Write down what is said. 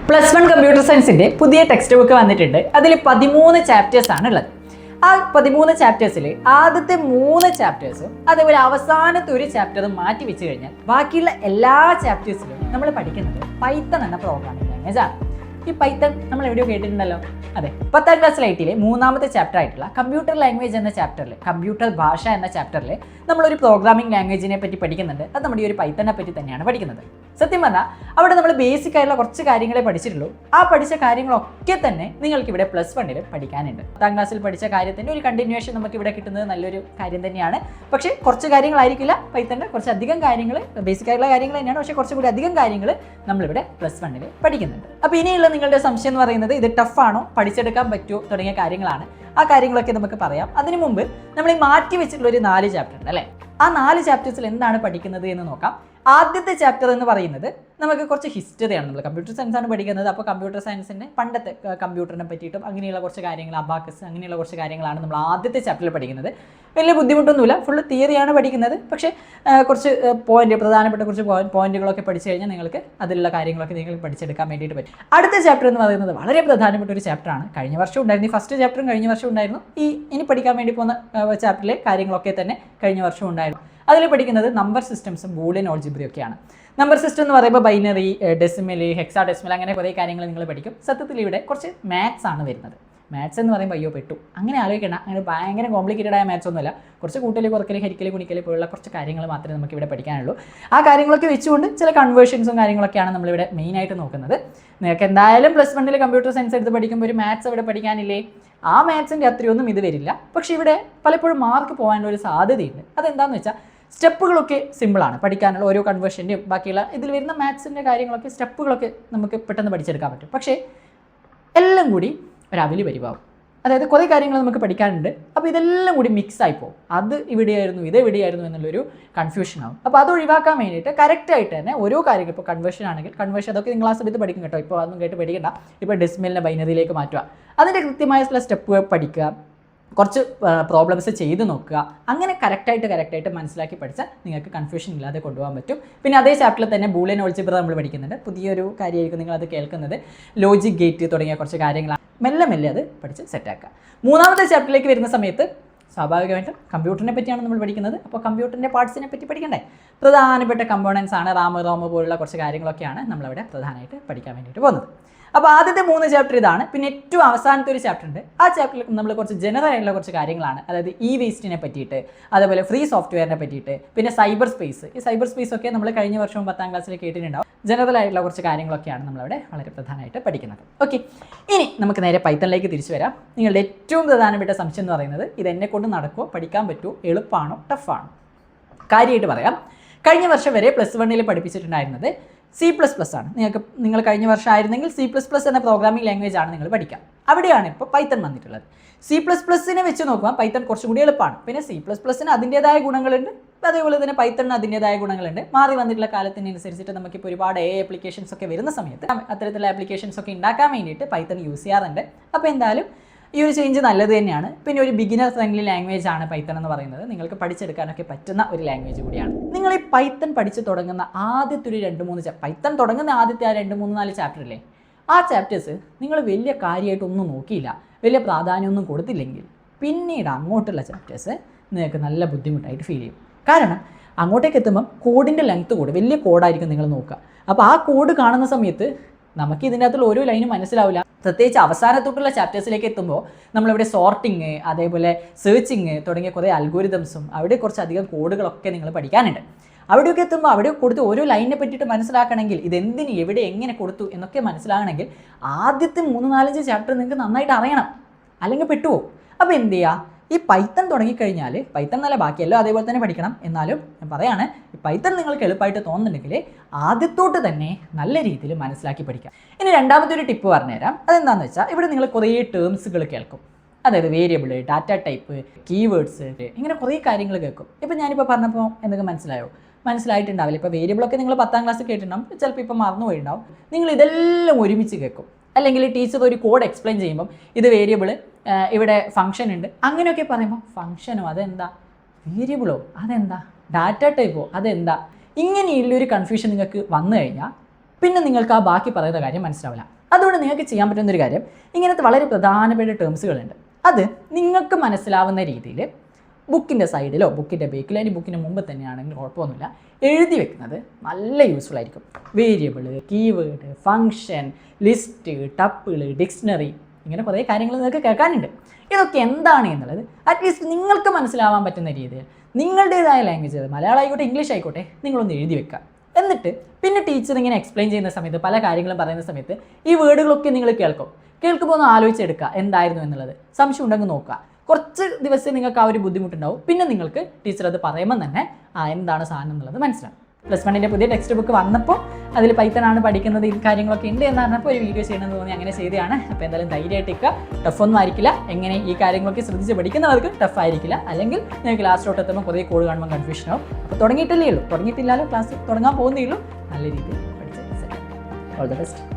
+1 computer സയൻസിൻ്റെ പുതിയ text book വന്നിട്ടുണ്ട്. അതിൽ 13 ചാപ്റ്റേഴ്സ് ആണ് ഉള്ളത്. ആ 13 ചാപ്റ്റേഴ്സിൽ ആദ്യത്തെ 3 ചാപ്റ്റേഴ്സും അതേപോലെ അവസാനത്തെ ഒരു ചാപ്റ്ററും മാറ്റി വെച്ച് കഴിഞ്ഞാൽ ബാക്കിയുള്ള എല്ലാ ചാപ്റ്റേഴ്സിലും നമ്മൾ പഠിക്കുന്നത് പൈത്തൺ എന്ന പ്രോഗ്രാമിംഗ് ലാംഗ്വേജ് ആണ്. ഈ പൈത്തൺ നമ്മൾ എവിടെയോ കേട്ടിട്ടുണ്ടല്ലോ. അതെ, 10ാം ക്ലാസ് ലൈറ്റിലെ 3ാമത്തെ ചാപ്റ്റർ ആയിട്ടുള്ള കമ്പ്യൂട്ടർ ലാംഗ്വേജ് എന്ന ചാപ്റ്ററിൽ, കമ്പ്യൂട്ടർ ഭാഷ എന്ന ചാപ്റ്ററിൽ നമ്മളൊരു പ്രോഗ്രാമിംഗ് ലാംഗ്വേജിനെ പറ്റി പഠിക്കുന്നുണ്ട്. അത് നമ്മുടെ ഈ ഒരു പൈത്തണിനെ പറ്റി തന്നെയാണ് പഠിക്കുന്നത്. സത്യം പറഞ്ഞാൽ അവിടെ നമ്മൾ ബേസിക് ആയിട്ടുള്ള കുറച്ച് കാര്യങ്ങളെ പഠിച്ചിട്ടുള്ളൂ. ആ പഠിച്ച കാര്യങ്ങളൊക്കെ തന്നെ നിങ്ങൾക്ക് ഇവിടെ +1 പഠിക്കാനുണ്ട്. 10ാം ക്ലാസ്സിൽ പഠിച്ച കാര്യത്തിൻ്റെ ഒരു കണ്ടിന്യൂവേഷൻ നമുക്ക് ഇവിടെ കിട്ടുന്നത് നല്ലൊരു കാര്യം തന്നെയാണ്. പക്ഷേ കുറച്ച് കാര്യങ്ങളായിരിക്കില്ല പൈത്തണിൻ്റെ, കുറച്ചധികം കാര്യങ്ങൾ ബേസിക് ആയിട്ടുള്ള കാര്യങ്ങൾ തന്നെയാണ്. പക്ഷേ കുറച്ചുകൂടി അധികം കാര്യങ്ങൾ നമ്മളിവിടെ +1 പഠിക്കുന്നുണ്ട്. അപ്പോൾ ഇനിയുള്ള നിങ്ങളുടെ സംശയം എന്ന് പറയുന്നത് ഇത് ടഫാണോ, പഠിച്ചെടുക്കാൻ പറ്റുമോ തുടങ്ങിയ കാര്യങ്ങളാണ്. ആ കാര്യങ്ങളൊക്കെ നമുക്ക് പറയാം. അതിനു മുമ്പ് നമ്മൾ ഈ മാറ്റി വെച്ചിട്ടുള്ള ഒരു 4 ചാപ്റ്റർ ഉണ്ട് അല്ലേ. ആ 4 ചാപ്റ്റേഴ്സിൽ എന്താണ് പഠിക്കുന്നത് എന്ന് നോക്കാം. ആദ്യത്തെ ചാപ്റ്റർ എന്ന് പറയുന്നത് നമുക്ക് കുറച്ച് ഹിസ്റ്ററിയാണ്. നമ്മൾ കമ്പ്യൂട്ടർ സയൻസ് ആണ് പഠിക്കുന്നത്. അപ്പോൾ കമ്പ്യൂട്ടർ സയൻസിൻ്റെ പണ്ടത്തെ കമ്പ്യൂട്ടറിനെ പറ്റിയിട്ടും അങ്ങനെയുള്ള കുറച്ച് കാര്യങ്ങൾ, അബാക്കസ് അങ്ങനെയുള്ള കുറച്ച് കാര്യങ്ങളാണ് നമ്മൾ ആദ്യത്തെ ചാപ്റ്ററിൽ പഠിക്കുന്നത്. വലിയ ബുദ്ധിമുട്ടൊന്നുമില്ല, ഫുള്ള് തിയറിയാണ് പഠിക്കുന്നത്. പക്ഷേ കുറച്ച് പ്രധാനപ്പെട്ട കുറച്ച് പോയിന്റുകളൊക്കെ പഠിച്ചു കഴിഞ്ഞാൽ നിങ്ങൾക്ക് അതിലുള്ള കാര്യങ്ങളൊക്കെ നിങ്ങൾക്ക് പഠിച്ചെടുക്കാൻ വേണ്ടിയിട്ട് പറ്റും. അടുത്ത ചാപ്റ്റർ എന്ന് പറയുന്നത് വളരെ പ്രധാനപ്പെട്ട ഒരു ചാപ്റ്ററാണ്. കഴിഞ്ഞ വർഷം ഉണ്ടായിരുന്നു, ഈ ഫസ്റ്റ് ചാപ്റ്ററും കഴിഞ്ഞ വർഷം ഉണ്ടായിരുന്നു. ഇനി പഠിക്കാൻ വേണ്ടി പോകുന്ന ചാപ്റ്ററിലെ കാര്യങ്ങളൊക്കെ തന്നെ കഴിഞ്ഞ വർഷം ഉണ്ടായിരുന്നു. അതിൽ പഠിക്കുന്നത് നമ്പർ സിസ്റ്റംസും ബൂളിയൻ ആൾജിബ്രയും ഒക്കെയാണ്. നമ്പർ സിസ്റ്റം എന്ന് പറയുമ്പോൾ ബൈനറി, ഡെസിമൽ, ഹെക്സാ ഡെസിമൽ അങ്ങനെ കുറേ കാര്യങ്ങൾ നിങ്ങൾ പഠിക്കും. സത്യത്തിൽ ഇവിടെ കുറച്ച് മാത്സ് ആണ് വരുന്നത്. മാത്സ് എന്ന് പറയുമ്പോൾ അയ്യോ പെട്ടു അങ്ങനെ ആലോചിക്കണം. അങ്ങനെ ഭയങ്കര കോംപ്ലിക്കേറ്റഡ് ആയ മാത്സ് ഒന്നുമല്ല. കുറച്ച് കൂട്ടൽ, കുറക്കൽ, ഹരിക്കൽ, കുണിക്കൽ പോലുള്ള കുറച്ച് കാര്യങ്ങൾ മാത്രമേ നമുക്ക് ഇവിടെ പഠിക്കാനുള്ളൂ. ആ കാര്യങ്ങളൊക്കെ വെച്ചുകൊണ്ട് ചില കൺവേർഷൻസും കാര്യങ്ങളൊക്കെയാണ് നമ്മളിവിടെ മെയിനായിട്ട് നോക്കുന്നത്. നിങ്ങൾക്ക് എന്തായാലും +1 കമ്പ്യൂട്ടർ സയൻസ് എടുത്ത് പഠിക്കുമ്പോൾ ഒരു മാത്സ് ഇവിടെ പഠിക്കാനില്ലേ? ആ മാത്സിൻ്റെ അത്രയൊന്നും ഇത് വരില്ല. പക്ഷേ ഇവിടെ പലപ്പോഴും മാർക്ക് പോകാനുള്ള ഒരു സാധ്യതയുണ്ട്. അതെന്താണെന്ന് വെച്ചാൽ സ്റ്റെപ്പുകളൊക്കെ സിമ്പിളാണ് പഠിക്കാനുള്ള. ഓരോ കൺവേർഷൻ്റെയും ബാക്കിയുള്ള ഇതിൽ വരുന്ന മാത്സിൻ്റെ കാര്യങ്ങളൊക്കെ സ്റ്റെപ്പുകളൊക്കെ നമുക്ക് പെട്ടെന്ന് പഠിച്ചെടുക്കാൻ പറ്റും. പക്ഷേ എല്ലാം കൂടി ഒരു അവലി പരിവാവും. അതായത് കുറേ കാര്യങ്ങൾ നമുക്ക് പഠിക്കാനുണ്ട്. അപ്പോൾ ഇതെല്ലാം കൂടി മിക്സ് ആയിപ്പോവും. അത് ഇവിടെയായിരുന്നു, ഇത് എവിടെയായിരുന്നു എന്നുള്ളൊരു കൺഫ്യൂഷൻ ആവും. അപ്പോൾ അത് ഒഴിവാക്കാൻ വേണ്ടിയിട്ട് കറക്റ്റായിട്ട് തന്നെ ഓരോ കാര്യങ്ങൾ, ഇപ്പോൾ കൺവേർഷൻ ആണെങ്കിൽ കൺവേർഷൻ അതൊക്കെ നിങ്ങൾ ക്ലാസ് എടുത്ത് പഠിക്കും കേട്ടോ. ഇപ്പോൾ അതൊന്നും കേട്ട് പഠിക്കണ്ട. ഇപ്പോൾ ഡെസിമലിനെ ബൈനറിയിലേക്ക് മാറ്റുക, അതിൻ്റെ കൃത്യമായിട്ടുള്ള സ്റ്റെപ്പുകൾ പഠിക്കുക, കുറച്ച് പ്രോബ്ലംസ് ചെയ്ത് നോക്കുക. അങ്ങനെ കറക്റ്റായിട്ട് മനസ്സിലാക്കി പഠിച്ചാൽ നിങ്ങൾക്ക് കൺഫ്യൂഷൻ ഇല്ലാതെ കൊണ്ടുപോകാൻ പറ്റും. പിന്നെ അതേ ചാപ്റ്ററിൽ തന്നെ ബൂളിയൻ ആൾജിബ്ര നമ്മൾ പഠിക്കുന്നുണ്ട്. പുതിയൊരു കാര്യമായിരിക്കും നിങ്ങളത് കേൾക്കുന്നത്. ലോജിക് ഗേറ്റ് തുടങ്ങിയ കുറച്ച് കാര്യങ്ങളാണ്. മെല്ലെ അത് പഠിച്ച് സെറ്റാക്കുക. 3ാമത്തെ ചാപ്റ്ററിലേക്ക് വരുന്ന സമയത്ത് സ്വാഭാവികമായിട്ടും കമ്പ്യൂട്ടറിനെ പറ്റിയാണ് നമ്മൾ പഠിക്കുന്നത്. അപ്പോൾ കമ്പ്യൂട്ടറിൻ്റെ പാർട്സിനെ പറ്റി പഠിക്കണ്ടേ? പ്രധാനപ്പെട്ട കമ്പോണൻസ് ആണ് റാം പോലുള്ള കുറച്ച് കാര്യങ്ങളൊക്കെയാണ് നമ്മളവിടെ പ്രധാനമായിട്ട് പഠിക്കാൻ വേണ്ടിയിട്ട് പോകുന്നത്. അപ്പോൾ ആദ്യത്തെ 3 ചാപ്റ്റർ ഇതാണ്. പിന്നെ ഏറ്റവും അവസാനത്തെ ഒരു ചാപ്റ്റർ ഉണ്ട്. ആ ചാപ്റ്ററിൽ നമ്മൾ കുറച്ച് ജനറൽ ആയിട്ടുള്ള കുറച്ച് കാര്യങ്ങളാണ്. അതായത് വേസ്റ്റിനെ പറ്റിയിട്ട്, അതേപോലെ ഫ്രീ സോഫ്റ്റ്വെയറിനെ പറ്റിയിട്ട്, പിന്നെ സൈബർ സ്പേസ്. ഈ സൈബർ സ്പേസ് ഒക്കെ നമ്മൾ കഴിഞ്ഞ വർഷവും 10ാം ക്ലാസ്സിൽ കേട്ടിട്ടുണ്ടാവും. ജനറൽ ആയിട്ടുള്ള കുറച്ച് കാര്യങ്ങളൊക്കെയാണ് നമ്മളവിടെ വളരെ പ്രധാനമായിട്ട് പഠിക്കുന്നത്. ഓക്കെ, ഇനി നമുക്ക് നേരെ പൈത്തണിലേക്ക് തിരിച്ചു വരാം. നിങ്ങളുടെ ഏറ്റവും പ്രധാനപ്പെട്ട സംശയം എന്ന് പറയുന്നത് ഇതെന്നെ കൊണ്ട് നടക്കുമോ, പഠിക്കാൻ പറ്റുമോ, എളുപ്പമാണോ, ടഫാണോ? കാര്യമായിട്ട് പറയാം. കഴിഞ്ഞ വർഷം വരെ +1 പഠിപ്പിച്ചിട്ടുണ്ടായിരുന്നത് C++ ആണ്. നിങ്ങൾ കഴിഞ്ഞ വർഷം ആയിരുന്നെങ്കിൽ C++ എന്ന പ്രോഗ്രാമിംഗ് ലാംഗ്വേജ് ആണ് നിങ്ങൾ പഠിക്കുക. അവിടെയാണ് ഇപ്പോൾ പൈത്തൺ വന്നിട്ടുള്ളത്. C++നെ വെച്ച് നോക്കുമ്പോൾ പൈത്തൺ കുറച്ചും കൂടി എളുപ്പമാണ്. പിന്നെ C++ന് അതിൻ്റേതായ ഗുണങ്ങളുണ്ട്, അതേപോലെ തന്നെ പൈത്തണിന് അതിൻ്റേതായ ഗുണങ്ങളുണ്ട്. മാറി വന്നിട്ടുള്ള കാലത്തിനനുസരിച്ചിട്ട് നമുക്കിപ്പോൾ ഒരുപാട് ആപ്ലിക്കേഷൻസ് ഒക്കെ വരുന്ന സമയത്ത് അത്തരത്തിലുള്ള ആപ്ലിക്കേഷൻസ് ഒക്കെ ഉണ്ടാക്കാൻ വേണ്ടിയിട്ട് പൈത്തൺ യൂസ് ചെയ്യാറുണ്ട്. അപ്പോൾ എന്തായാലും ഈ ഒരു ചേഞ്ച് നല്ലത് തന്നെയാണ്. പിന്നെ ഒരു ബിഗിനർ ഫ്രണ്ട്ലി ലാംഗ്വേജ് ആണ് പൈത്തൺ എന്ന് പറയുന്നത്. നിങ്ങൾക്ക് പഠിച്ചെടുക്കാനൊക്കെ പറ്റുന്ന ഒരു ലാംഗ്വേജ് കൂടിയാണ്. നിങ്ങൾ ഈ പൈത്തൺ പഠിച്ച് തുടങ്ങുന്ന ആദ്യത്തെ ഒരു 2-3 പൈത്തൺ തുടങ്ങുന്ന ആദ്യത്തെ ആ 2-3-4 ചാപ്റ്ററില്ലേ, ആ ചാപ്റ്റേഴ്സ് നിങ്ങൾ വലിയ കാര്യമായിട്ടൊന്നും നോക്കിയില്ല, വലിയ പ്രാധാന്യമൊന്നും കൊടുത്തില്ലെങ്കിൽ പിന്നീട് അങ്ങോട്ടുള്ള ചാപ്റ്റേഴ്സ് നിങ്ങൾക്ക് നല്ല ബുദ്ധിമുട്ടായിട്ട് ഫീൽ ചെയ്യും. കാരണം അങ്ങോട്ടേക്ക് എത്തുമ്പം കോഡിൻ്റെ ലെങ്ത്ത് കൂടും, വലിയ കോഡായിരിക്കും നിങ്ങൾ നോക്കുക. അപ്പോൾ ആ കോഡ് കാണുന്ന സമയത്ത് നമുക്ക് ഇതിൻ്റെ അകത്തുള്ള ഓരോ ലൈനും മനസ്സിലാവില്ല. പ്രത്യേകിച്ച് അവസാനത്തോട്ടുള്ള ചാപ്റ്റേഴ്സിലേക്ക് എത്തുമ്പോൾ നമ്മളിവിടെ സോർട്ടിങ്, അതേപോലെ സെർച്ചിങ് തുടങ്ങിയ കുറേ അൽഗോരിതംസും അവിടെ കുറച്ചധികം കോഡുകളൊക്കെ നിങ്ങൾ പഠിക്കാനുണ്ട്. അവിടെയൊക്കെ എത്തുമ്പോൾ അവിടെ കൊടുത്ത് ഓരോ ലൈനിനെ പറ്റിയിട്ട് മനസ്സിലാക്കണമെങ്കിൽ, ഇതെന്തിന് എവിടെ എങ്ങനെ കൊടുത്തു എന്നൊക്കെ മനസ്സിലാകണമെങ്കിൽ ആദ്യത്തെ 3-4 ചാപ്റ്റർ നിങ്ങൾക്ക് നന്നായിട്ട് അറിയണം, അല്ലെങ്കിൽ പെട്ടുപോകും. അപ്പോൾ എന്ത് ചെയ്യുക? ഈ പൈത്തൺ തുടങ്ങിക്കഴിഞ്ഞാൽ, പൈത്തൺ നല്ല ബാക്കിയല്ലോ അതേപോലെ തന്നെ പഠിക്കണം. എന്നാലും ഞാൻ പറയാണ്, ഈ പൈത്തൺ നിങ്ങൾക്ക് എളുപ്പമായിട്ട് തോന്നുന്നുണ്ടെങ്കിൽ ആദ്യത്തോട്ട് തന്നെ നല്ല രീതിയിൽ മനസ്സിലാക്കി പഠിക്കാം. ഇനി രണ്ടാമത്തെ ഒരു ടിപ്പ് പറഞ്ഞുതരാം. അതെന്താണെന്ന് വെച്ചാൽ ഇവിടെ നിങ്ങൾ കുറേ ടേംസുകൾ കേൾക്കും. അതായത് വേരിയബിൾ, ഡാറ്റ ടൈപ്പ്, കീവേഡ്സ്, ഇങ്ങനെ കുറേ കാര്യങ്ങൾ കേൾക്കും. ഇപ്പോൾ ഞാനിപ്പോൾ പറഞ്ഞപ്പോൾ എന്തെങ്കിലും മനസ്സിലായിട്ടുണ്ടാവില്ല. ഇപ്പോൾ വേരിയബിളൊക്കെ നിങ്ങൾ 10ാം ക്ലാസ് കേട്ടിട്ടുണ്ടാവും, ചിലപ്പോൾ ഇപ്പോൾ മറന്നുപോയിട്ടുണ്ടാവും. നിങ്ങൾ ഇതെല്ലാം ഒരുമിച്ച് കേൾക്കും. അല്ലെങ്കിൽ ടീച്ചർ ഒരു കോഡ് എക്സ്പ്ലെയിൻ ചെയ്യുമ്പം ഇത് വേരിയബിൾ, ഇവിടെ ഫംഗ്ഷൻ ഉണ്ട്, അങ്ങനെയൊക്കെ പറയുമ്പോൾ ഫംഗ്ഷനോ അതെന്താ, വേരിയബിളോ അതെന്താ, ഡാറ്റ ടൈപ്പോ അതെന്താ, ഇങ്ങനെയുള്ളൊരു കൺഫ്യൂഷൻ നിങ്ങൾക്ക് വന്നു കഴിഞ്ഞാൽ പിന്നെ നിങ്ങൾക്ക് ആ ബാക്കി പറയുന്ന കാര്യം മനസ്സിലാവില്ല. അതുകൊണ്ട് നിങ്ങൾക്ക് ചെയ്യാൻ പറ്റുന്ന ഒരു കാര്യം, ഇങ്ങനത്തെ വളരെ പ്രധാനപ്പെട്ട ടേംസുകളുണ്ട്, അത് നിങ്ങൾക്ക് മനസ്സിലാവുന്ന രീതിയിൽ ബുക്കിൻ്റെ സൈഡിലോ ബുക്കിൻ്റെ ബേക്കിലോ അല്ലെങ്കിൽ ബുക്കിൻ്റെ മുമ്പ് തന്നെയാണെങ്കിൽ കുഴപ്പമൊന്നുമില്ല എഴുതി വെക്കുന്നത് നല്ല യൂസ്ഫുൾ ആയിരിക്കും. Variable, keyword, function, list, tuple, dictionary, ഇങ്ങനെ കുറേ കാര്യങ്ങൾ നിങ്ങൾക്ക് കേൾക്കാനുണ്ട്. ഇതൊക്കെ എന്താണ് എന്നുള്ളത് അറ്റ്ലീസ്റ്റ് നിങ്ങൾക്ക് മനസ്സിലാവാൻ പറ്റുന്ന രീതിയിൽ നിങ്ങളുടേതായ ലാംഗ്വേജ്, മലയാളം ആയിക്കോട്ടെ ഇംഗ്ലീഷ് ആയിക്കോട്ടെ, നിങ്ങളൊന്ന് എഴുതി വെക്കുക. എന്നിട്ട് പിന്നെ ടീച്ചർ ഇങ്ങനെ എക്സ്പ്ലെയിൻ ചെയ്യുന്ന സമയത്ത് പല കാര്യങ്ങളും പറയുന്ന സമയത്ത് ഈ വേർഡുകളൊക്കെ നിങ്ങൾ കേൾക്കുമ്പോൾ ഒന്ന് ആലോചിച്ചെടുക്കുക എന്തായിരുന്നു എന്നുള്ളത്. സംശയം ഉണ്ടെങ്കിൽ നോക്കുക. കുറച്ച് ദിവസം നിങ്ങൾക്ക് ആ ഒരു ബുദ്ധിമുട്ടുണ്ടാവും. പിന്നെ നിങ്ങൾക്ക് ടീച്ചർ അത് പറയുമ്പോൾ തന്നെ എന്താണ് സാധനം എന്നുള്ളത് മനസ്സിലാവും. +1 പുതിയ ടെക്സ്റ്റ് ബുക്ക് വന്നപ്പോൾ അതിൽ പൈത്തനാണ് പഠിക്കുന്നത്, ഈ കാര്യങ്ങളൊക്കെ ഉണ്ട് എന്ന് പറഞ്ഞപ്പോൾ ഒരു വീഡിയോ ചെയ്യണമെന്ന് തോന്നി അങ്ങനെ ചെയ്തതാണ്. അപ്പോൾ എന്തായാലും ധൈര്യമായിട്ട് ഇരിക്കുക. ടഫൊന്നും ആയിരിക്കില്ല. എങ്ങനെ ഈ കാര്യങ്ങളൊക്കെ ശ്രദ്ധിച്ച് പഠിക്കുന്നവർക്ക് ടഫ് ആയിരിക്കില്ല. അല്ലെങ്കിൽ നിങ്ങൾക്ക് ലാസ്റ്റോട്ട് എത്തുമ്പോൾ കുറേ കോഡ് കാണുമ്പോൾ കൺഫ്യൂഷൻ ആവും. അപ്പോൾ തുടങ്ങിയിട്ടില്ലല്ലോ, തുടങ്ങിയിട്ടില്ലാലോ, ക്ലാസ് തുടങ്ങാൻ പോകുന്നേ ഉള്ളൂ. നല്ല രീതിയിൽ പഠിച്ച് ഓൾ ദ ബെസ്റ്റ്.